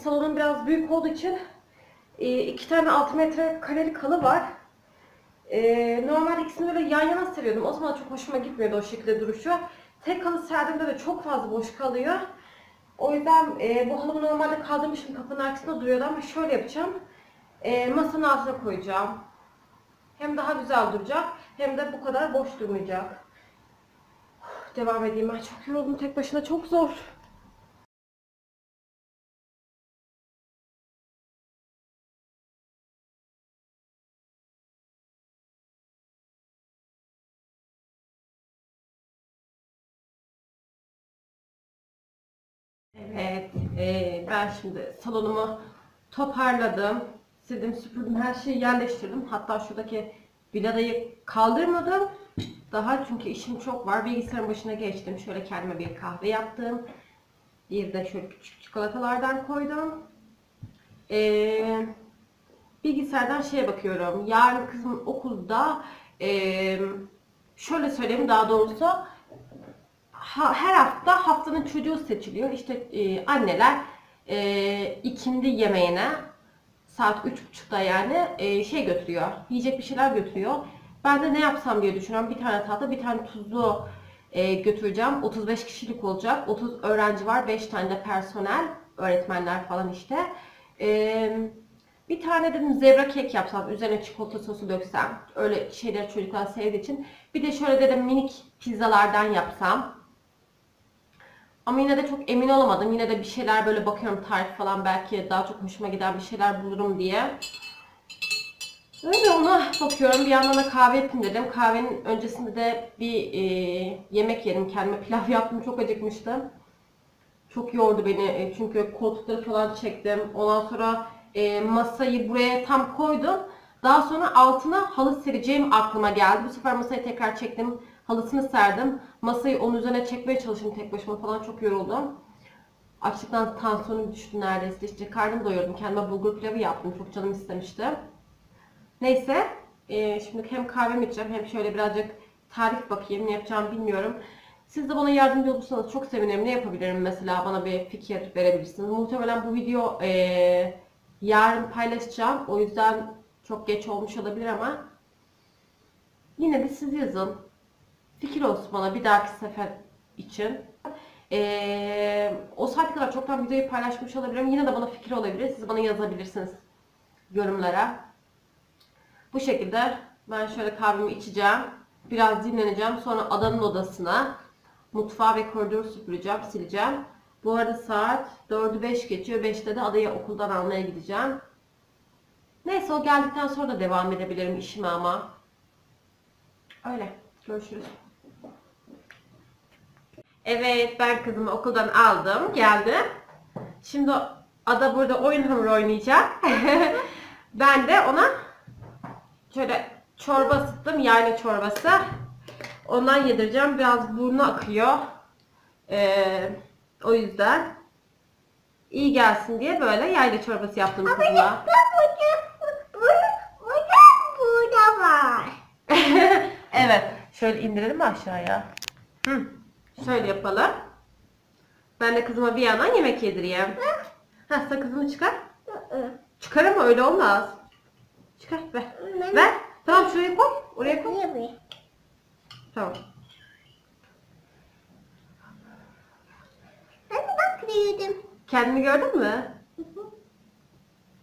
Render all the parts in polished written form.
salonum biraz büyük olduğu için 2 tane 6 metrekarelik halı var. Normalde ikisini böyle yan yana seriyordum. O zaman çok hoşuma gitmiyordu o şekilde duruşu. Tek halı serdiğimde de çok fazla boş kalıyor. O yüzden bu halımı normalde kaldırmışım, kapının arkasında duruyordu ama şöyle yapacağım. Masanın altına koyacağım. Hem daha güzel duracak hem de bu kadar boş durmayacak. Devam edeyim, ben çok yoruldum, tek başına çok zor. Evet, ben şimdi salonumu toparladım. Sildim, süpürdüm, her şeyi yerleştirdim. Hatta şuradaki vidadayı kaldırmadım. Daha çünkü işim çok var. Bilgisayarın başına geçtim. Şöyle kendime bir kahve yaptım. Bir de şöyle küçük çikolatalardan koydum. Bilgisayardan şeye bakıyorum. Yarın kızım okulda şöyle söyleyeyim daha doğrusu her hafta haftanın çocuğu seçiliyor. İşte anneler ikindi yemeğine saat 3.30'da yani şey götürüyor. Yiyecek bir şeyler götürüyor. Ben de ne yapsam diye düşünüyorum. Bir tane tatlı, bir tane tuzlu götüreceğim. 35 kişilik olacak. 30 öğrenci var. 5 tane de personel. Öğretmenler falan işte. Bir tane dedim zebra kek yapsam. Üzerine çikolata sosu döksem. Öyle şeyleri çocuklar sevdiği için. Bir de şöyle dedim minik pizzalardan yapsam. Ama yine de çok emin olamadım. Yine de bir şeyler böyle bakıyorum tarif falan, belki daha çok hoşuma giden bir şeyler bulurum diye. Öyle ona bakıyorum. Bir yandan da kahve yapayım dedim. Kahvenin öncesinde de bir yemek yedim. Kendime pilav yaptım. Çok acıkmıştım. Çok yordu beni. Çünkü koltukları falan çektim. Ondan sonra masayı buraya tam koydum. Daha sonra altına halı sereceğim aklıma geldi. Bu sefer masayı tekrar çektim. Halısını serdim. Masayı onun üzerine çekmeye çalıştım tek başıma falan, çok yoruldum. Açlıktan tansiyonum düştü neredeyse. İşte karnımı doyurdum. Kendime bulgur pilavı yaptım. Çok canım istemişti. Neyse. Şimdi hem kahvemi içeceğim hem şöyle birazcık tarif bakayım. Ne yapacağımı bilmiyorum. Siz de bana yardımcı olursanız çok sevinirim. Ne yapabilirim mesela, bana bir fikir verebilirsiniz. Muhtemelen bu video yarın paylaşacağım. O yüzden çok geç olmuş olabilir ama yine de siz yazın. Fikir olsun bana bir dahaki sefer için. O saate kadar çoktan videoyu paylaşmış olabilirim. Yine de bana fikir olabilir. Siz bana yazabilirsiniz yorumlara. Bu şekilde ben şöyle kahvemi içeceğim. Biraz dinleneceğim. Sonra Adan'ın odasına mutfağı ve koridoru süpüreceğim, sileceğim. Bu arada saat 4'ü 5 geçiyor. 5'te de Ada'yı okuldan almaya gideceğim. Neyse, o geldikten sonra da devam edebilirim işime ama. Öyle. Görüşürüz. Evet, ben kızımı okuldan aldım. Geldi. Şimdi Ada burada oyun hamuru oynayacak. Ben de ona şöyle çorba ısıttım. Yayla çorbası. Ondan yedireceğim. Biraz burnu akıyor. O yüzden iyi gelsin diye böyle yayla çorbası yaptım kızıma. Burada var. Evet. Şöyle indirelim mi aşağıya? Şöyle yapalım. Ben de kızıma bir yandan yemek yedireyim. Sakızını çıkar. Çıkar ama öyle olmaz. Çıkar, ver. Ver. Tamam, şuraya koy. Oraya koy. Tamam. Bak büyüdüm. Kendini gördün mü?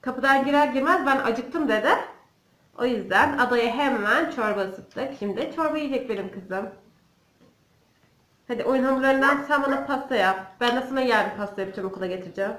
Kapıdan girer girmez ben acıktım dedi. O yüzden Adaya hemen çorba ısıttık. Şimdi çorba yiyecek benim kızım. Hadi oyun hamurlarından sen bana pasta yap. Ben de sana yarın pasta yapacağım, okula getireceğim.